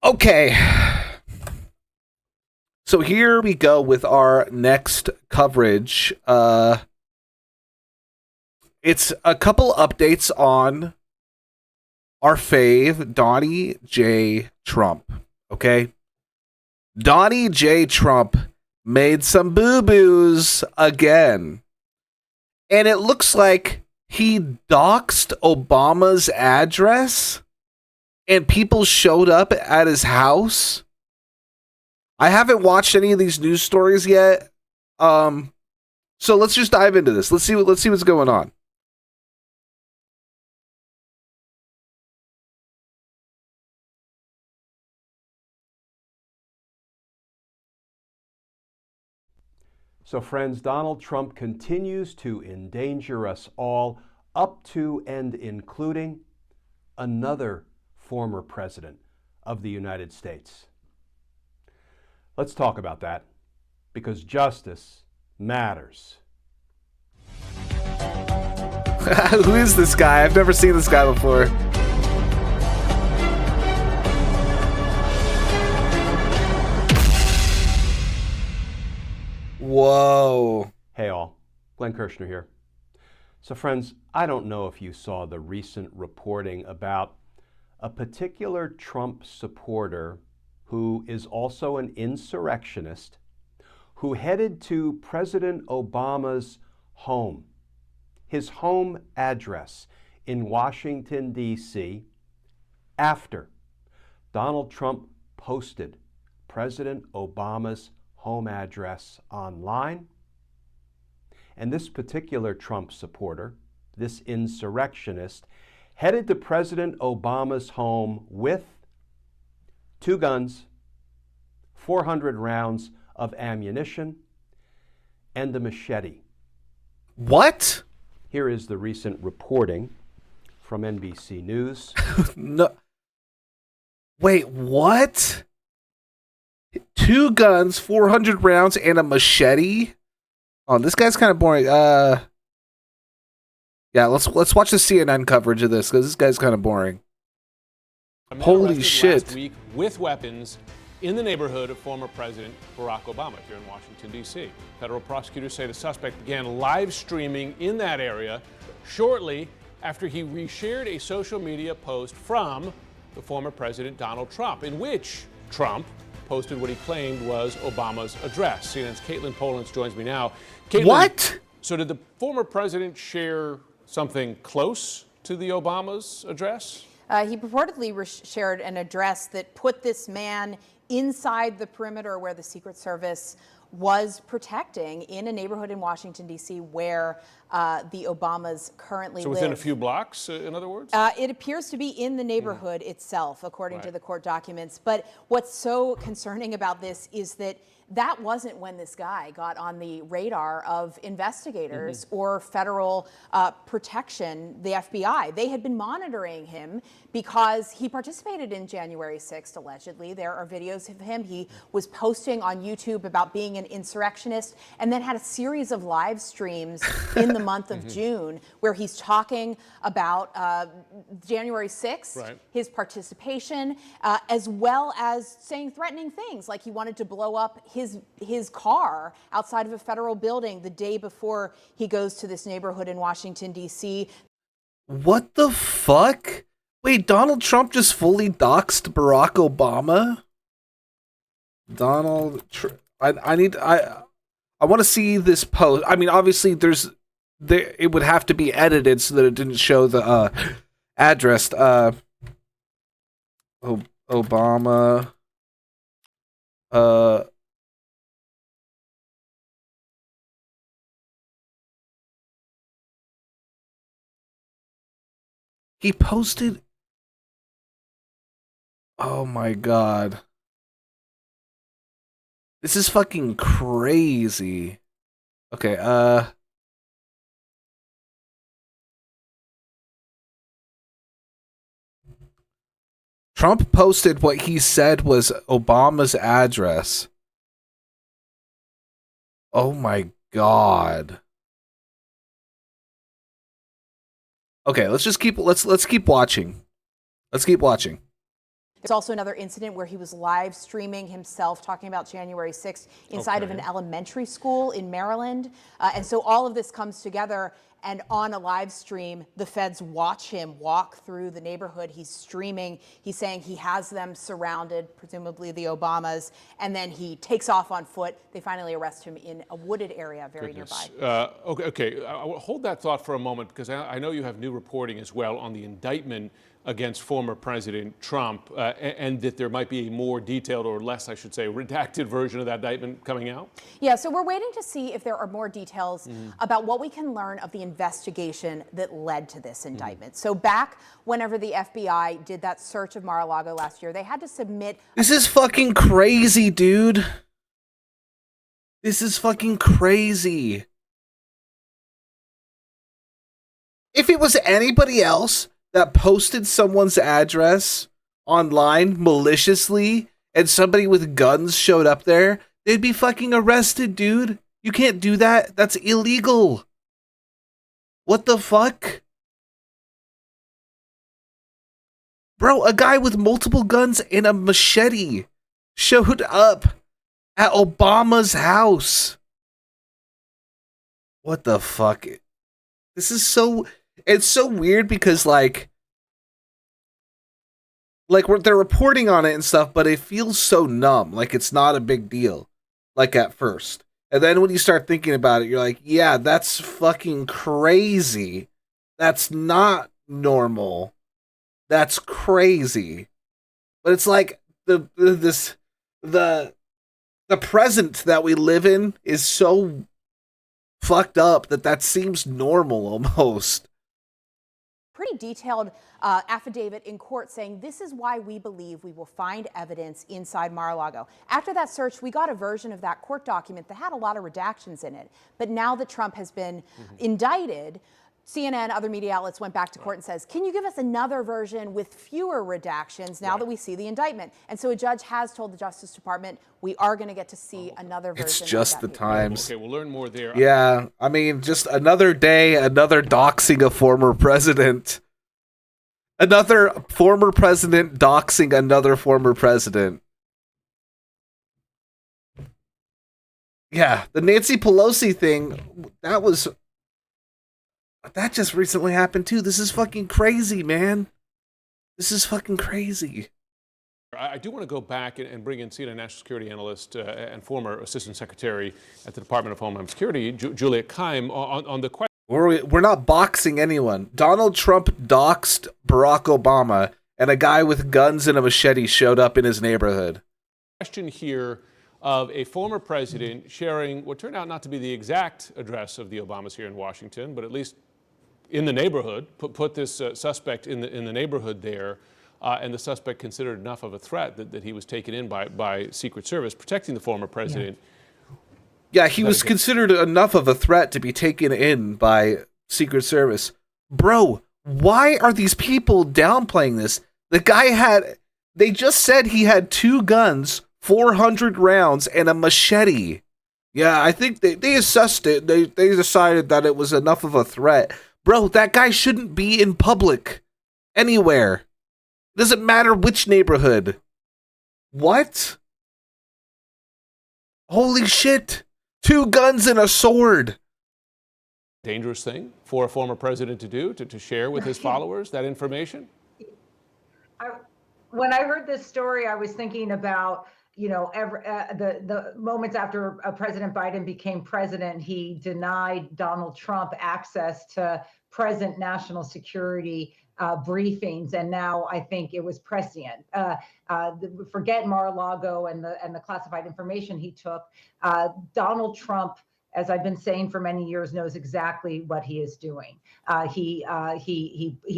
Okay. So here we go with our next coverage. It's a couple updates on our fave, Donnie J. Trump. Okay? Donnie J. Trump made some boo-boos again. And it looks like he doxed Obama's address and people showed up at his house. I haven't watched any of these news stories yet. So let's just dive into this. Let's see what's going on. So friends, Donald Trump continues to endanger us all, up to and including another former president of the United States. Let's talk about that, because justice matters. Who is this guy? I've never seen this guy before. Whoa. Hey all, Glenn Kirshner here. So friends, I don't know if you saw the recent reporting about a particular Trump supporter who is also an insurrectionist who headed to President Obama's home, his home address in Washington, D.C., after Donald Trump posted President Obama's home address online. And this particular Trump supporter, this insurrectionist, headed to President Obama's home with 2 guns, 400 rounds of ammunition, and a machete. What? Here is the recent reporting from NBC News. No. Wait, what? 2 guns, 400 rounds, and a machete? Oh, this guy's kind of boring. Yeah, let's watch the CNN coverage of this, because this guy's kind of boring. Holy shit. Last week with weapons in the neighborhood of former President Barack Obama here in Washington, D.C. Federal prosecutors say the suspect began live streaming in that area shortly after he reshared a social media post from the former President Donald Trump, in which Trump posted what he claimed was Obama's address. CNN's Caitlin Polans joins me now. Caitlin, What? So did the former president share something close to the Obama's address? He purportedly shared an address that put this man inside the perimeter where the Secret Service was protecting, in a neighborhood in Washington, D.C., where the Obamas currently live. So within a few blocks, in other words? It appears to be in the neighborhood itself, according to the court documents. But what's so concerning about this is that wasn't when this guy got on the radar of investigators or federal protection, the FBI. They had been monitoring him because he participated in January 6th, allegedly. There are videos of him. He was posting on YouTube about being an insurrectionist, and then had a series of live streams in the month of June where he's talking about January 6th, his participation, as well as saying threatening things, like he wanted to blow up his car outside of a federal building the day before he goes to this neighborhood in Washington, D.C. What the fuck? Wait, Donald Trump just fully doxed Barack Obama? I want to see this post. I mean, obviously it would have to be edited so that it didn't show the address. Obama. He posted. Oh my god. This is fucking crazy. Okay, Trump posted what he said was Obama's address. Oh my god. Okay, let's keep watching. Let's keep watching. There's also another incident where he was live streaming himself talking about January 6th inside of an elementary school in Maryland. And so all of this comes together. And on a live stream, the feds watch him walk through the neighborhood. He's streaming. He's saying he has them surrounded, presumably the Obamas, and then he takes off on foot. They finally arrest him in a wooded area very nearby. Okay. Hold that thought for a moment, because I know you have new reporting as well on the indictment against former President Trump, and that there might be a more detailed, or less, I should say, redacted version of that indictment coming out? Yeah, so we're waiting to see if there are more details about what we can learn of the investigation that led to this indictment. So back whenever the FBI did that search of Mar-a-Lago last year, they had to submit... This is fucking crazy, dude. This is fucking crazy. If it was anybody else that posted someone's address online maliciously and somebody with guns showed up there, they'd be fucking arrested, dude. You can't do that. That's illegal. What the fuck? Bro, a guy with multiple guns and a machete showed up at Obama's house. What the fuck? This is so... It's so weird because, like they're reporting on it and stuff, but it feels so numb. Like, it's not a big deal, like, at first. And then when you start thinking about it, you're like, yeah, that's fucking crazy. That's not normal. That's crazy. But it's like, the present that we live in is so fucked up that seems normal almost. Pretty detailed affidavit in court saying this is why we believe we will find evidence inside Mar-a-Lago. After that search, we got a version of that court document that had a lot of redactions in it. But now that Trump has been indicted, CNN, other media outlets went back to court and says, can you give us another version with fewer redactions now that we see the indictment? And so a judge has told the Justice Department, we are going to get to see another version. It's just the times. Okay, we'll learn more there. Yeah, I mean, just another day, another doxing a former president. Another former president doxing another former president. Yeah, the Nancy Pelosi thing, that just recently happened too. This is fucking crazy, man. This is fucking crazy. I do want to go back and bring in CNN national security analyst and former assistant secretary at the Department of Homeland Security, Julia Keim, on the question. We're not boxing anyone. Donald Trump doxed Barack Obama, and a guy with guns and a machete showed up in his neighborhood. Question here of a former president sharing what turned out not to be the exact address of the Obamas here in Washington, but at least in the neighborhood, put this suspect in the neighborhood there, and the suspect considered enough of a threat that he was taken in by Secret Service, protecting the former president. Yeah, he was considered enough of a threat to be taken in by Secret Service. Bro, why are these people downplaying this? The guy they just said he had 2 guns, 400 rounds, and a machete. Yeah, I think they assessed it. They decided that it was enough of a threat. Bro, that guy shouldn't be in public. Anywhere. Doesn't matter which neighborhood. What? Holy shit. 2 guns and a sword. Dangerous thing for a former president to do, to share with his followers that information? When I heard this story, I was thinking about, the moments after President Biden became president, he denied Donald Trump access to present national security briefings, and now I think it was prescient. Forget Mar-a-Lago and the classified information he took. Donald Trump, as I've been saying for many years, knows exactly what he is doing. He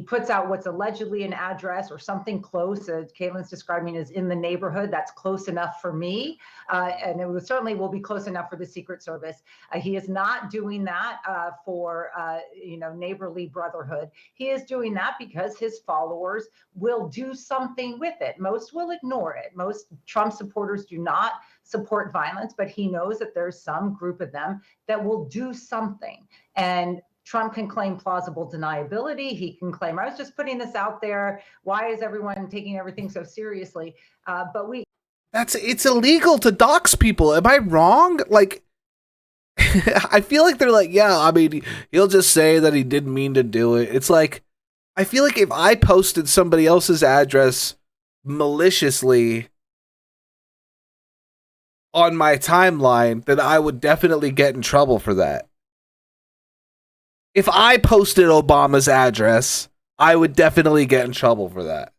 puts out what's allegedly an address or something close. Caitlin's describing as in the neighborhood. That's close enough for me, and it certainly will be close enough for the Secret Service. He is not doing that for neighborly brotherhood. He is doing that because his followers will do something with it. Most will ignore it. Most Trump supporters do not support violence, but he knows that there's some group of them that will do something. And Trump can claim plausible deniability. He can claim, I was just putting this out there. Why is everyone taking everything so seriously? But it's illegal to dox people. Am I wrong? Like, I feel like they're like, yeah, I mean, he'll just say that he didn't mean to do it. It's like, I feel like if I posted somebody else's address maliciously on my timeline, then I would definitely get in trouble for that. If I posted Obama's address, I would definitely get in trouble for that.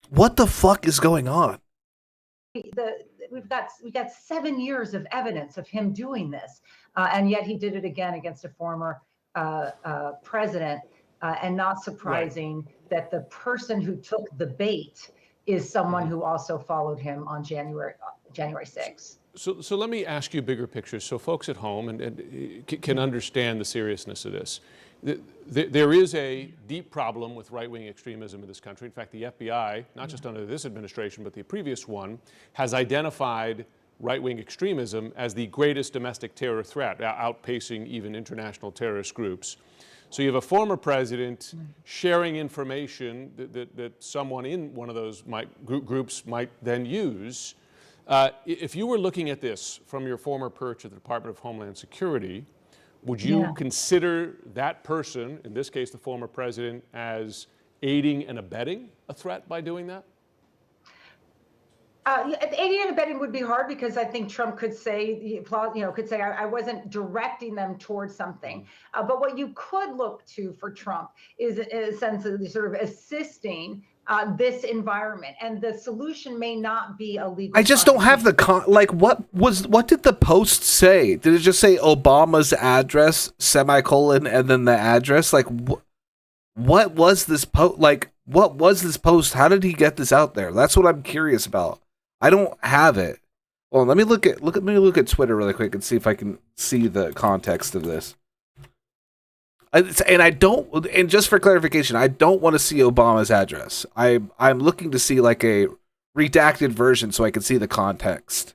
What the fuck is going on? We've got 7 years of evidence of him doing this, and yet he did it again against a former president. And not surprising that the person who took the bait is someone who also followed him on January 6th. So let me ask you a bigger picture so folks at home and can understand the seriousness of this. There is a deep problem with right-wing extremism in this country. In fact, the FBI, not just under this administration, but the previous one, has identified right-wing extremism as the greatest domestic terror threat, outpacing even international terrorist groups. So you have a former president sharing information that someone in one of those groups might then use. If you were looking at this from your former perch at the Department of Homeland Security, would you consider that person, in this case the former president, as aiding and abetting a threat by doing that? Aiding and abetting would be hard because I think Trump could say, I wasn't directing them towards something. But what you could look to for Trump is a sense of sort of assisting this environment, and the solution may not be a legal. I just don't have the what did the post say? Did it just say Obama's address semicolon and then the address? Like what was this post? Like what was this post? How did he get this out there? That's what I'm curious about. I don't have it. Well, let me look at Twitter really quick and see if I can see the context of this. And just for clarification, I don't want to see Obama's address. I'm looking to see like a redacted version so I can see the context.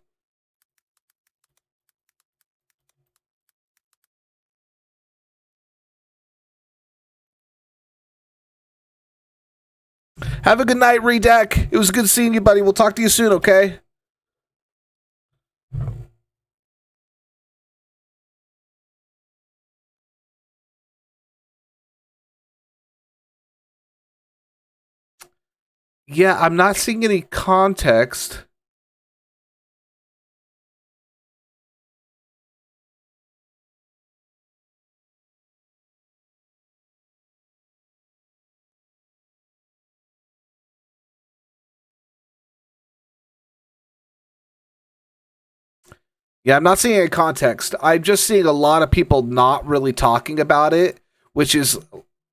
Have a good night, Redac. It was good seeing you, buddy. We'll talk to you soon, okay? Yeah, I'm not seeing any context. Yeah, I'm not seeing any context. I'm just seeing a lot of people not really talking about it, which is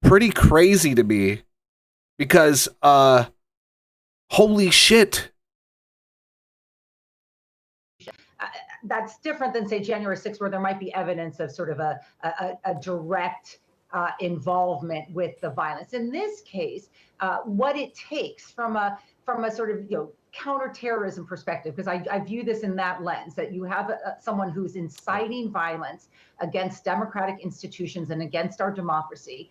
pretty crazy to me because, holy shit. That's different than, say, January 6th, where there might be evidence of sort of a direct involvement with the violence. In this case, what it takes from a sort of counterterrorism perspective, because I view this in that lens, that you have someone who's inciting violence against democratic institutions and against our democracy.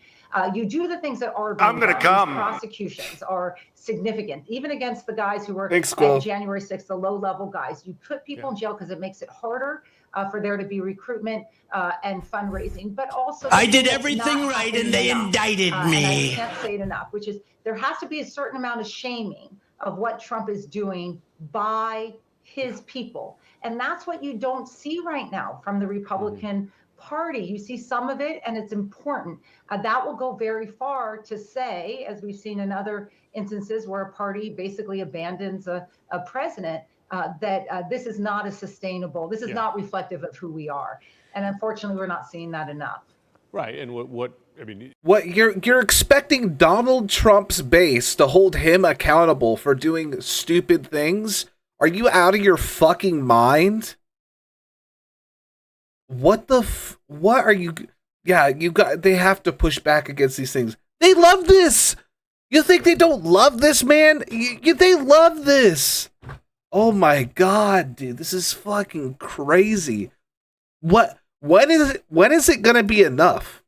You do the things that are being done. These prosecutions are significant, even against the guys who were at January 6th, the low-level guys. You put people in jail because it makes it harder for there to be recruitment and fundraising, but also I did everything right and they indicted me. And I can't say it enough, which is there has to be a certain amount of shaming of what Trump is doing by his people. And that's what you don't see right now from the Republican Party. You see some of it, and it's important. That will go very far to say, as we've seen in other instances where a party basically abandons a president, that this is not this is not reflective of who we are. And unfortunately, we're not seeing that enough. Right. And what you're expecting Donald Trump's base to hold him accountable for doing stupid things? Are you out of your fucking mind? What are you? Yeah, they have to push back against these things. They love this. You think they don't love this, man? They love this. Oh my God, dude, this is fucking crazy. What when is it going to be enough?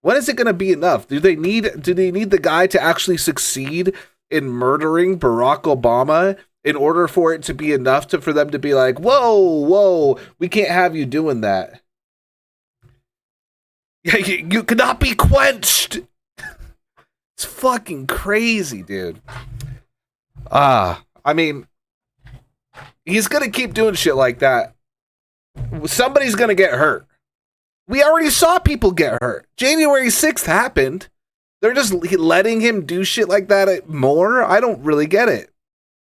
When is it going to be enough? Do they need the guy to actually succeed in murdering Barack Obama in order for it to be enough for them to be like, whoa, we can't have you doing that. Yeah, you cannot be quenched. It's fucking crazy, dude. I mean, he's going to keep doing shit like that. Somebody's going to get hurt. We already saw people get hurt. January 6th happened. They're just letting him do shit like that more? I don't really get it.